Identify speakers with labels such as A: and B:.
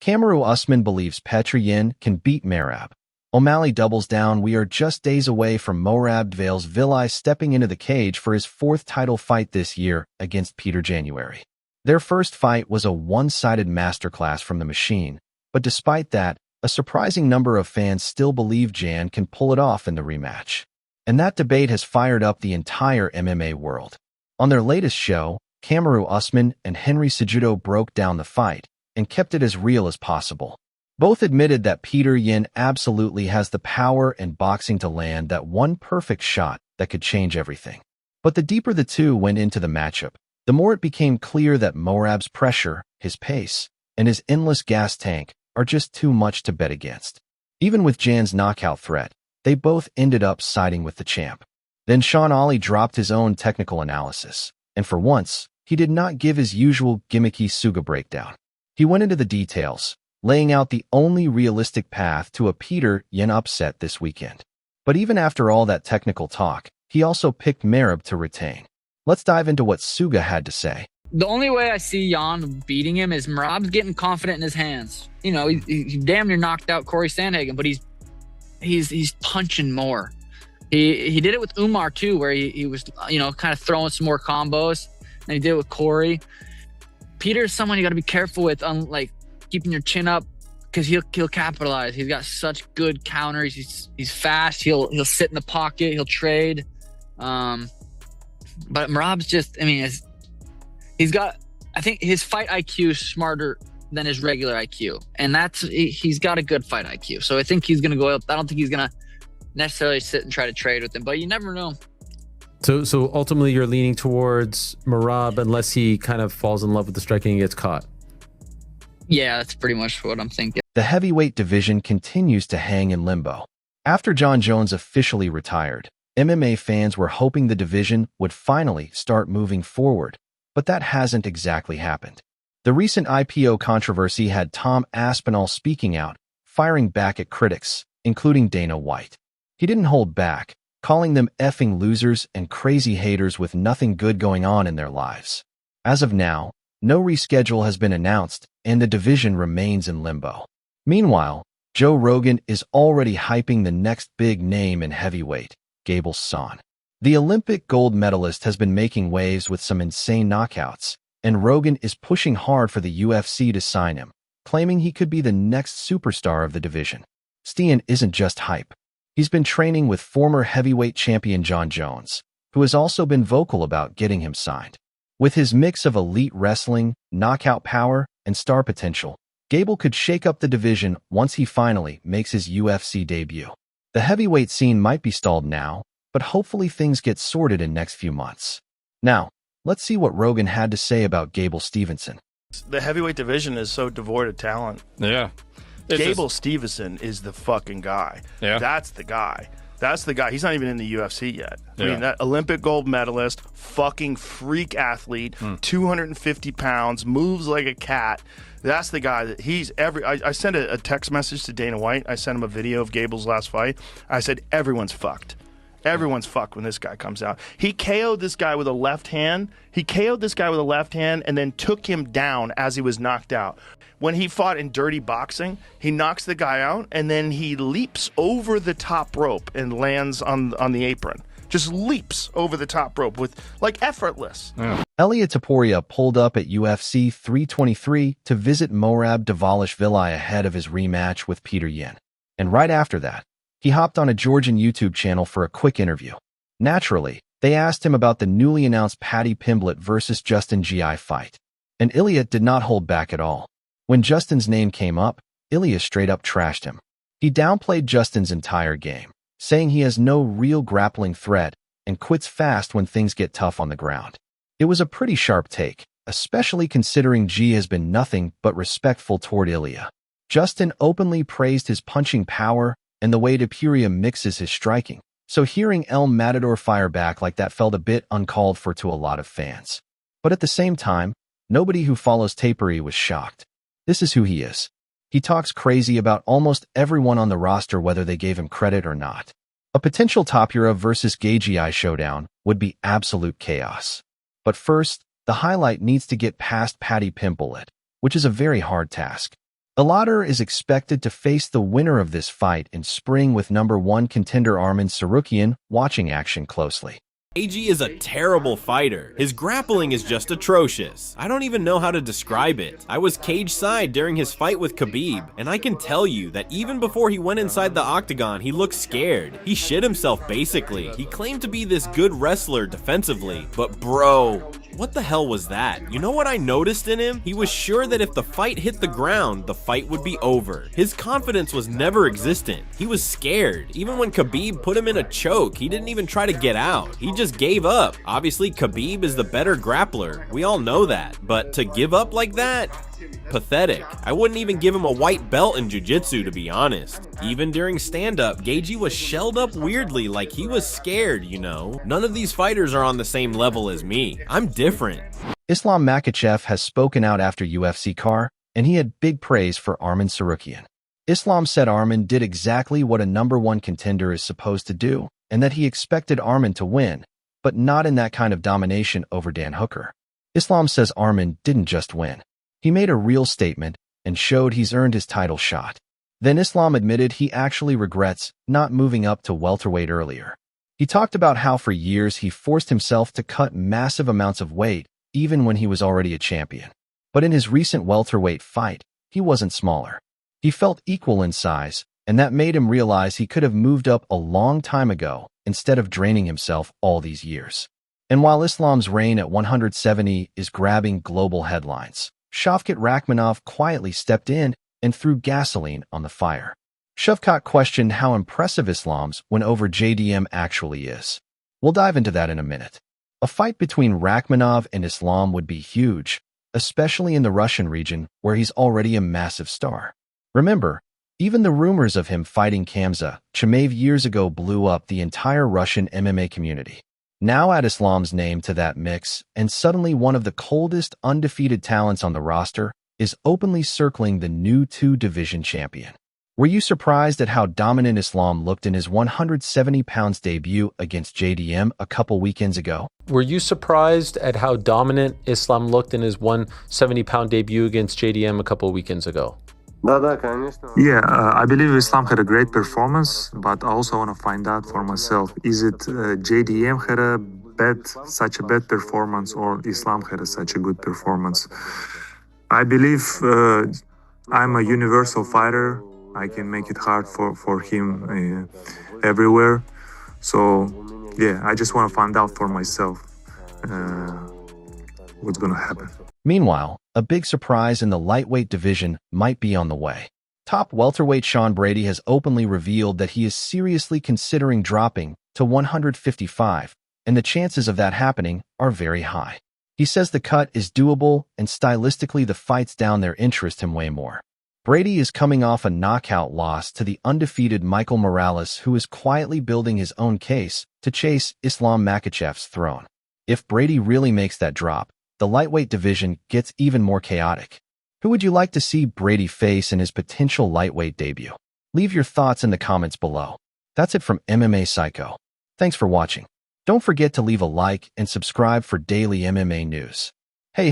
A: Kamaru Usman believes Petr Yan can beat Merab. O'Malley doubles down. We are just days away from Merab Dvalishvili stepping into the cage for his 4th title fight this year against Petr January. Their first fight was a one-sided masterclass from the machine, but despite that, a surprising number of fans still believe Jan can pull it off in the rematch. And that debate has fired up the entire MMA world. On their latest show, Kamaru Usman and Henry Cejudo broke down the fight and kept it as real as possible. Both admitted that Petr Yan absolutely has the power and boxing to land that one perfect shot that could change everything. But the deeper the two went into the matchup, the more it became clear that Merab's pressure, his pace, and his endless gas tank are just too much to bet against. Even with Jan's knockout threat, they both ended up siding with the champ. Then Sean Ali dropped his own technical analysis, and for once, he did not give his usual gimmicky Suga breakdown. He went into the details, laying out the only realistic path to a Petr Yan upset this weekend. But even after all that technical talk, he also picked Merab to retain. Let's dive into what Suga had to say.
B: The only way I see Yan beating him is Merab's getting confident in his hands. You know, he damn near knocked out Corey Sandhagen, but he's punching more. He did it with Umar too, where he was, you know, kind of throwing some more combos. And he did it with Corey. Peter's someone you got to be careful with, like keeping your chin up, because he'll capitalize. He's got such good counters. He's fast. He'll sit in the pocket. He'll trade. But Merab's just, I mean, he's got, I think his fight IQ is smarter than his regular IQ, and he's got a good fight IQ. So I think he's gonna go up. I don't think he's gonna necessarily sit and try to trade with him, but you never know.
C: So ultimately, you're leaning towards Merab unless he kind of falls in love with the striking and gets caught.
B: Yeah, that's pretty much what I'm thinking.
A: The heavyweight division continues to hang in limbo. After Jon Jones officially retired, MMA fans were hoping the division would finally start moving forward, but that hasn't exactly happened. The recent IPO controversy had Tom Aspinall speaking out, firing back at critics, including Dana White. He didn't hold back, calling them effing losers and crazy haters with nothing good going on in their lives. As of now, no reschedule has been announced, and the division remains in limbo. Meanwhile, Joe Rogan is already hyping the next big name in heavyweight, Gable Steveson. The Olympic gold medalist has been making waves with some insane knockouts, and Rogan is pushing hard for the UFC to sign him, claiming he could be the next superstar of the division. Steveson isn't just hype. He's been training with former heavyweight champion Jon Jones, who has also been vocal about getting him signed. With his mix of elite wrestling, knockout power, and star potential, Gable could shake up the division once he finally makes his UFC debut. The heavyweight scene might be stalled now, but hopefully things get sorted in next few months. Now, let's see what Rogan had to say about Gable Steveson.
D: The heavyweight division is so devoid of talent.
E: Yeah.
D: Gable Steveson is the fucking guy.
E: Yeah.
D: That's the guy. That's the guy. He's not even in the UFC yet.
E: Yeah.
D: I mean, that Olympic gold medalist, fucking freak athlete, 250 pounds, moves like a cat. That's the guy that he's I sent a text message to Dana White. I sent him a video of Gable's last fight. I said, everyone's fucked. Everyone's fucked when this guy comes out. He KO'd this guy with a left hand. And then took him down as he was knocked out. When he fought in dirty boxing, he knocks the guy out, and then he leaps over the top rope and lands on the apron. Just leaps over the top rope with, like, effortless.
E: Yeah.
A: Ilia Topuria pulled up at UFC 323 to visit Merab Dvalishvili ahead of his rematch with Petr Yan. And right after that, he hopped on a Georgian YouTube channel for a quick interview. Naturally, they asked him about the newly announced Paddy Pimblett versus Justin Gaethje fight. And Ilia did not hold back at all. When Justin's name came up, Ilia straight up trashed him. He downplayed Justin's entire game, saying he has no real grappling threat and quits fast when things get tough on the ground. It was a pretty sharp take, especially considering G has been nothing but respectful toward Ilia. Justin openly praised his punching power and the way Topuria mixes his striking, so hearing El Matador fire back like that felt a bit uncalled for to a lot of fans. But at the same time, nobody who follows Topuria was shocked. This is who he is. He talks crazy about almost everyone on the roster whether they gave him credit or not. A potential Topuria versus Gaethje showdown would be absolute chaos. But first, the highlight needs to get past Paddy Pimblett, which is a very hard task. Ilator is expected to face the winner of this fight in spring, with #1 contender Arman Tsarukyan watching action closely.
E: Gaethje is a terrible fighter. His grappling is just atrocious. I don't even know how to describe it. I was cage side during his fight with Khabib, and I can tell you that even before he went inside the octagon, he looked scared. He shit himself basically. He claimed to be this good wrestler defensively, but bro, what the hell was that? You know what I noticed in him? He was sure that if the fight hit the ground, the fight would be over. His confidence was never existent. He was scared. Even when Khabib put him in a choke, he didn't even try to get out. He just gave up. Obviously, Khabib is the better grappler. We all know that. But to give up like that? Pathetic. I wouldn't even give him a white belt in jiu-jitsu, to be honest. Even during stand-up, Gaethje was shelled up weirdly, like he was scared, you know? None of these fighters are on the same level as me. I'm different.
A: Islam Makhachev has spoken out after UFC car, and he had big praise for Arman Tsarukyan. Islam said Arman did exactly what a #1 contender is supposed to do, and that he expected Arman to win, but not in that kind of domination over Dan Hooker. Islam says Arman didn't just win. He made a real statement and showed he's earned his title shot. Then Islam admitted he actually regrets not moving up to welterweight earlier. He talked about how for years he forced himself to cut massive amounts of weight, even when he was already a champion. But in his recent welterweight fight, he wasn't smaller. He felt equal in size, and that made him realize he could have moved up a long time ago instead of draining himself all these years. And while Islam's reign at 170 is grabbing global headlines, Shavkat Rakhmonov quietly stepped in and threw gasoline on the fire. Shavkat questioned how impressive Islam's win over JDM actually is. We'll dive into that in a minute. A fight between Rakhmonov and Islam would be huge, especially in the Russian region where he's already a massive star. Remember, even the rumors of him fighting Khamzat Chimaev years ago blew up the entire Russian MMA community. Now add Islam's name to that mix, and suddenly one of the coldest, undefeated talents on the roster is openly circling the new 2-division champion. Were you surprised at how dominant Islam looked in his 170 pounds debut against JDM a couple weekends ago?
C: Were you surprised at how dominant Islam looked in his 170-pound debut against JDM a couple weekends ago?
F: Yeah, I believe Islam had a great performance, but I also want to find out for myself, is it JDM had such a bad performance, or Islam had such a good performance? I believe I'm a universal fighter. I can make it hard for him everywhere. So, yeah, I just want to find out for myself what's going to happen.
A: Meanwhile, a big surprise in the lightweight division might be on the way. Top welterweight Sean Brady has openly revealed that he is seriously considering dropping to 155, and the chances of that happening are very high. He says the cut is doable, and stylistically the fights down there interest him way more. Brady is coming off a knockout loss to the undefeated Michael Morales, who is quietly building his own case to chase Islam Makhachev's throne. If Brady really makes that drop, the lightweight division gets even more chaotic. Who would you like to see Brady face in his potential lightweight debut? Leave your thoughts in the comments below. That's it from MMA Psycho. Thanks for watching. Don't forget to leave a like and subscribe for daily MMA news. Hey,